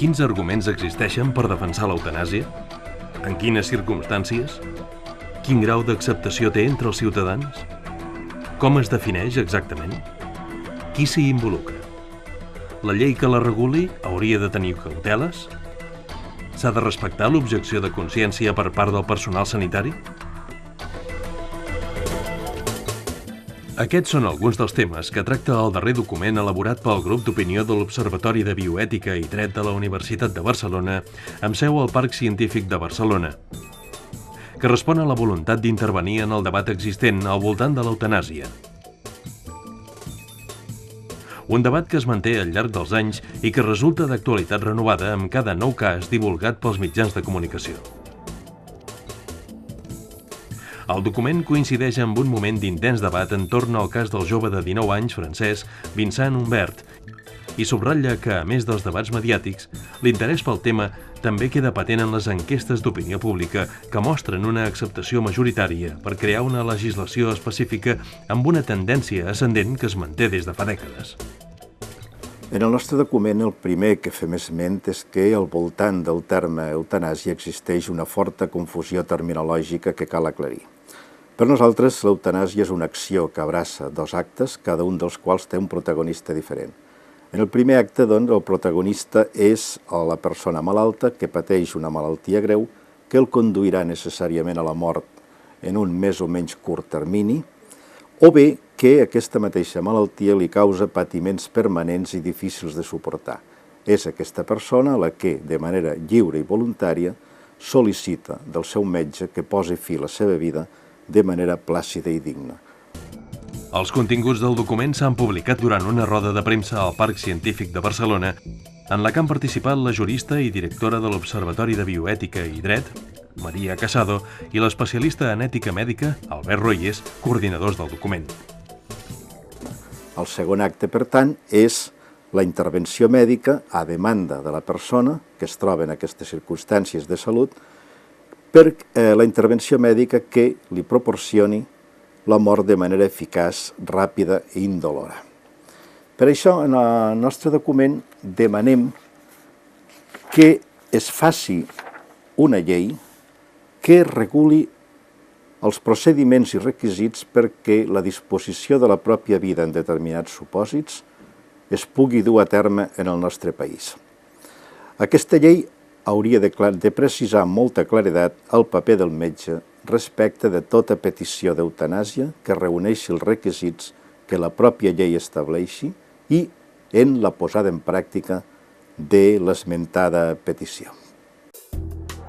Quins arguments existeixen per defensar l'eutanàsia? En quines circumstàncies? Quin grau d'acceptació té entre els ciutadans? Com es defineix exactament? Qui s'hi involucra? La llei que la reguli hauria de tenir cauteles? S'ha de respectar l'objecció de consciència per part del personal sanitari? Aquests són alguns dels temes que tracta el darrer document elaborat pel grup d'opinió de l'Observatori de Bioètica i Dret de la Universitat de Barcelona, amb seu al Parc Científic de Barcelona, que respon a la voluntat d'intervenir en el debat existent al voltant de l'eutanàsia. Un debat que es manté al llarg dels anys i que resulta d'actualitat renovada amb cada nou cas divulgat pels mitjans de comunicació. El document coincideix amb un moment d'intens debat entorn al cas del jove de 19 anys francès Vincent Humbert i subratlla que, a més dels debats mediàtics, l'interès pel tema també queda patent en les enquestes d'opinió pública que mostren una acceptació majoritària per crear una legislació específica amb una tendència ascendent que es manté des de fa dècades. En el nostre document, el primer que fem esment és que al voltant del terme eutanàsia existeix una forta confusió terminològica que cal aclarir. Per nosaltres, l'eutanàsia és una acció que abraça dos actes, cada un dels quals té un protagonista diferent. En el primer acte, doncs, el protagonista és la persona malalta que pateix una malaltia greu que el conduirà necessàriament a la mort en un més o menys curt termini, o bé que aquesta mateixa malaltia li causa patiments permanents i difícils de suportar. És aquesta persona la que, de manera lliure i voluntària, sol·licita del seu metge que posi fi a la seva vida de manera plàcida i digna. Els continguts del document s'han publicat durant una roda de premsa al Parc Científic de Barcelona, en la que han participat la jurista i directora de l'Observatori de Bioètica i Dret, Maria Casado, i l'especialista en ètica mèdica, Albert Royes, coordinadors del document. El segon acte, per tant, és la intervenció mèdica a demanda de la persona que es troba en aquestes circumstàncies de salut per la intervenció mèdica que li proporcioni la mort de manera eficaç, ràpida i indolora. Per això, en el nostre document demanem que es faci una llei que reguli els procediments i requisits perquè la disposició de la pròpia vida en determinats supòsits es pugui dur a terme en el nostre país. Aquesta llei hauria de precisar amb molta claredat el paper del metge respecte de tota petició d'eutanàsia que reuneixi els requisits que la pròpia llei estableixi i en la posada en pràctica de l'esmentada petició.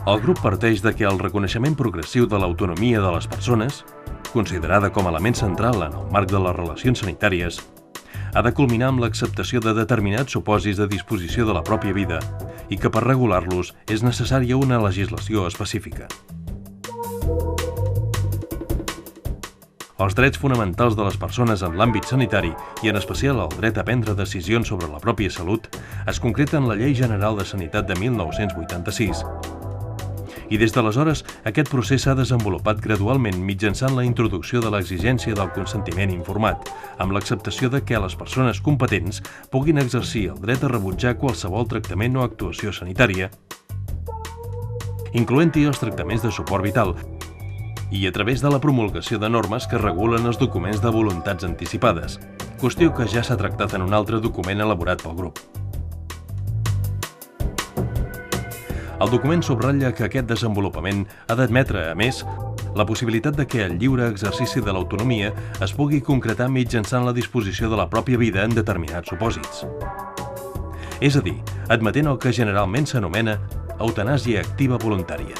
El grup parteix de que el reconeixement progressiu de l'autonomia de les persones, considerada com a element central en el marc de les relacions sanitàries, ha de culminar amb l'acceptació de determinats supòsits de disposició de la pròpia vida i que per regular-los és necessària una legislació específica. Els drets fonamentals de les persones en l'àmbit sanitari i en especial el dret a prendre decisions sobre la pròpia salut es concreta en la Llei General de Sanitat de 1986. I des d'aleshores aquest procés s'ha desenvolupat gradualment mitjançant la introducció de l'exigència del consentiment informat, amb l'acceptació de que les persones competents puguin exercir el dret a rebutjar qualsevol tractament o actuació sanitària, incloent-hi els tractaments de suport vital, i a través de la promulgació de normes que regulen els documents de voluntats anticipades, qüestió que ja s'ha tractat en un altre document elaborat pel grup. El document subratlla que aquest desenvolupament ha d'admetre, a més, la possibilitat de que el lliure exercici de l'autonomia es pugui concretar mitjançant la disposició de la pròpia vida en determinats supòsits. És a dir, admetent el que generalment s'anomena eutanàsia activa voluntària.